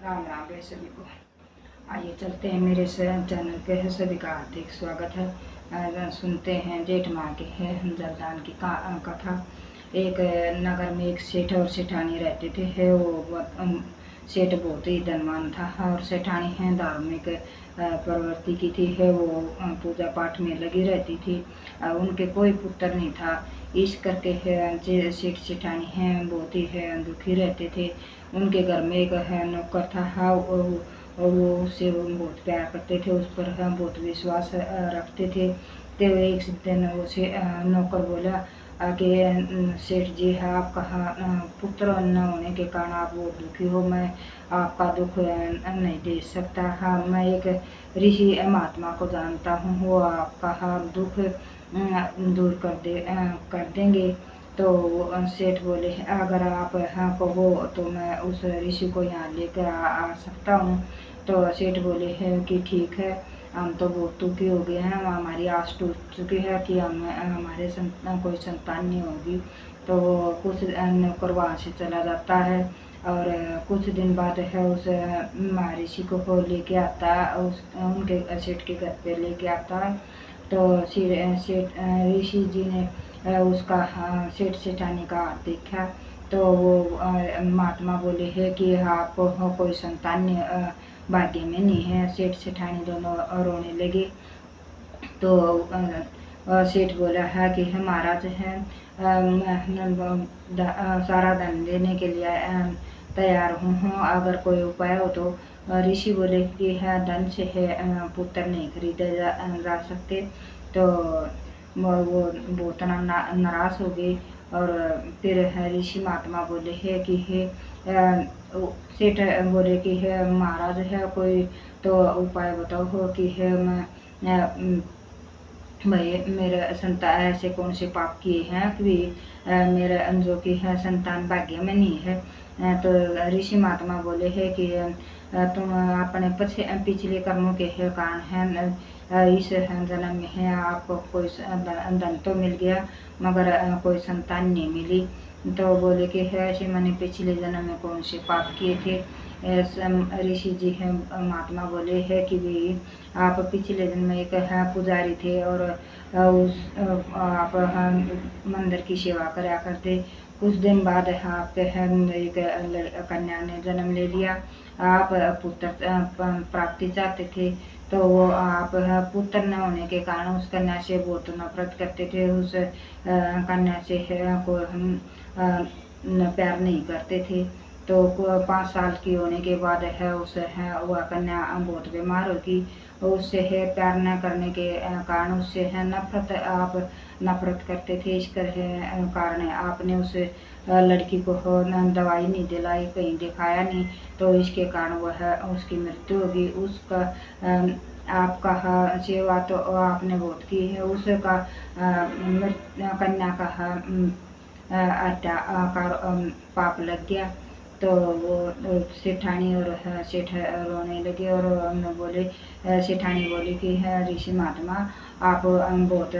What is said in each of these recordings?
राम राम रे सभी को। आइए चलते हैं मेरे चैनल पे है, सभी का हार्दिक स्वागत है। सुनते हैं जेठ माह के है जलदान की कथा। एक नगर में एक सेठ और सेठानी रहते थे। है वो सेठ बहुत ही धनवान था और सेठानी है धार्मिक प्रवृत्ति की थी। है वो पूजा पाठ में लगी रहती थी। उनके कोई पुत्र नहीं था। इस करके है सेठ सेठानी है बहुत ही है दुखी रहते थे। उनके घर में एक है नौकर था। हाँ वो उससे बहुत प्यार करते थे, उस पर बहुत विश्वास रखते थे। तो एक दिन उसे नौकर बोला कि सेठ जी है आपका पुत्र न होने के कारण आप बहुत दुखी हो, मैं आपका दुख नहीं दे सकता। हाँ मैं एक ऋषि महात्मा को जानता हूँ, वो आपका दुख दूर कर देंगे। तो सेठ बोले अगर आप हाँ कहो तो मैं उस ऋषि को यहाँ लेकर आ सकता हूँ। तो सेठ बोले है कि ठीक है, हम तो बहुत दुखी हो गए हैं, हमारी आस टूट चुकी है कि हमारे कोई संतान नहीं होगी। तो कुछ नौकर वहाँ से चला जाता है और कुछ दिन बाद है उस ऋषि को लेके आता है, उस उनके सेठ के घर पे लेके आता है। तो सेठ ऋषि जी ने उसका सेठ सेठानी का हाथ देखा। तो वो महात्मा बोले है कि आपको कोई संतान भाग्य में नहीं है। सेठ सेठानी दोनों रोने लगे। तो सेठ बोला है कि महाराज है सारा धन देने के लिए तैयार हूँ, अगर कोई उपाय हो तो। ऋषि बोले कि है धन से है पुत्र नहीं खरीदे जा सकते। तो वो बहुत नाराज हो गए। और फिर ऋषि महात्मा बोले है कि है सेठ बोले कि है महाराज है कोई तो उपाय बताओ हो कि है मैं भाई मेरे संतान ऐसे कौन से पाप किए हैं कि मेरे जो कि है संतान भाग्य में नहीं है। तो ऋषि महात्मा बोले है कि तुम अपने पिछले कर्मों के कारण है इस जन्म में है आपको कोई धन तो मिल गया मगर कोई संतान नहीं मिली। तो बोले कि है ऐसे मैंने पिछले जन्म में कौन से पाप किए थे। ऋषि जी है महात्मा बोले है कि भी आप पिछले जन्म में एक है पुजारी थे और उस आप मंदिर की सेवा करा करते। कुछ दिन बाद आपके एक कन्या ने जन्म ले लिया। आप पुत्र प्राप्ति चाहते थे। तो वो आप पुत्र न होने के कारण उस कन्या से बहुत नफरत करते थे। उस कन्या से को हम प्यार नहीं करते थे। तो 5 साल की होने के बाद है उस है वह कन्या बहुत बीमार होगी। उससे है प्यार न करने के कारण उससे है नफरत करते थे। इस कारण आपने उस लड़की को दवाई नहीं दिलाई, कहीं दिखाया नहीं, तो इसके कारण वह उसकी मृत्यु होगी। उसका आपका सेवा तो आपने बहुत की है, उसका कन्या का हत्या पाप लग गया। तो वो सेठानी और सेठ रोने लगे और बोले सेठानी बोली कि है ऋषि महात्मा आप बहुत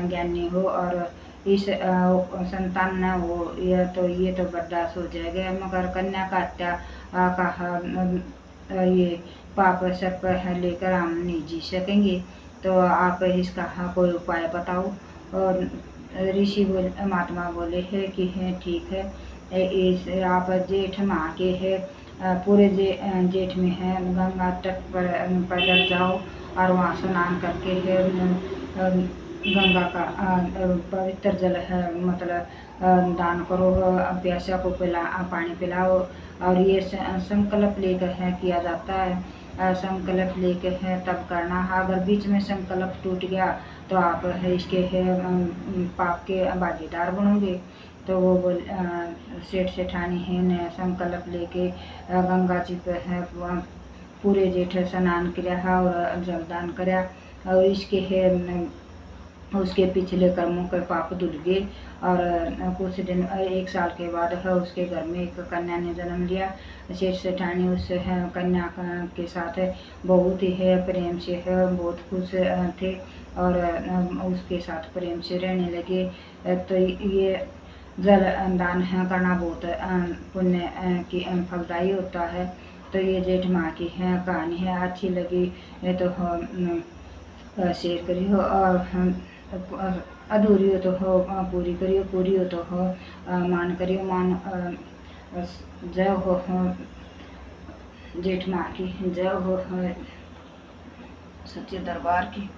ज्ञानी हो और इस संतान न हो ये तो बर्दाश्त हो जाएगा, मगर कन्या का हत्या का ये पाप सब लेकर हम नहीं जी सकेंगे। तो आप इसका कोई उपाय बताओ। और ऋषि महात्मा बोले है कि है ठीक है, इस आप जेठ माह के है पूरे जेठ में है गंगा तट पर पैदल जाओ और वहाँ स्नान करके है गंगा का पवित्र जल है मतलब दान करो, प्यासा को पानी पिलाओ। और ये संकल्प लेकर है किया जाता है। संकल्प लेकर है तब करना। अगर बीच में संकल्प टूट गया तो आप इसके है पाप के भागीदार बनोगे। तो वो सेठ सेठानी है ने संकल्प लेके गंगा जी पे है पूरे जेठ स्नान किया और जलदान करा। और इसके है उसके पिछले कर्मों के पाप धुल गए। और कुछ दिन 1 साल के बाद है उसके घर में एक कन्या ने जन्म लिया। सेठ सेठानी उस है कन्या के साथ बहुत ही है प्रेम से है बहुत खुश थे और उसके साथ प्रेम से रहने लगे। तो ये जल दान है करना बहुत पुण्य की फलदायी होता है। तो ये जेठ माह की है कहानी है। अच्छी लगी तो शेयर करियो और अधूरी हो तो पूरी करियो, पूरी हो तो मान करियो, मान जय हो जेठ माह की, जय हो सच्चे दरबार की।